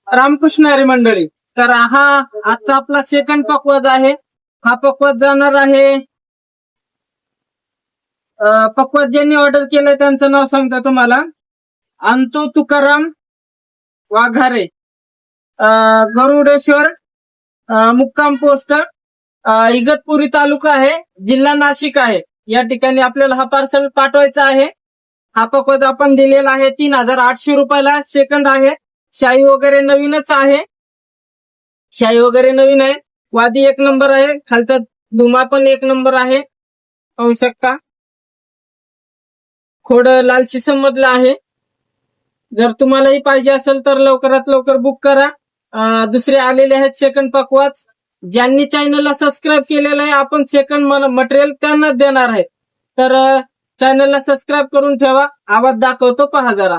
रामकृष्ण हरी मंडळी. तर हा आजचा आपला सेकंड पकवाज आहे. हा पकवाज जाणार आहे पकवाज ज्यांनी ऑर्डर केलंय त्यांचं नाव सांगता तुम्हाला. अंतू तुकाराम वाघारे, गरुडेश्वर, मुक्काम पोस्ट इगतपुरी तालुका आहे, जिल्हा नाशिक आहे. या ठिकाणी आपल्याला हा पार्सल पाठवायचा आहे. हा पकवाज आपण दिलेला आहे 3800 रुपयाला. सेकंड आहे. शाही वगैरे नवीनच आहे. शाही वगैरे नवीन आहे. वादी एक नंबर आहे. खालचा धुमा पण एक नंबर आहे. पाहू शकता. खोड लालची समजला आहे. जर तुम्हालाही पाहिजे असेल तर लवकरात लवकर बुक करा. दुसरे आलेले आहेत सेकंड पकवाज. ज्यांनी चॅनलला सबस्क्राईब केलेलं आहे आपण सेकंड मटेरियल त्यांना देणार आहे. तर चॅनलला सबस्क्राईब करून ठेवा. आवाज दाखवतो पहा जरा.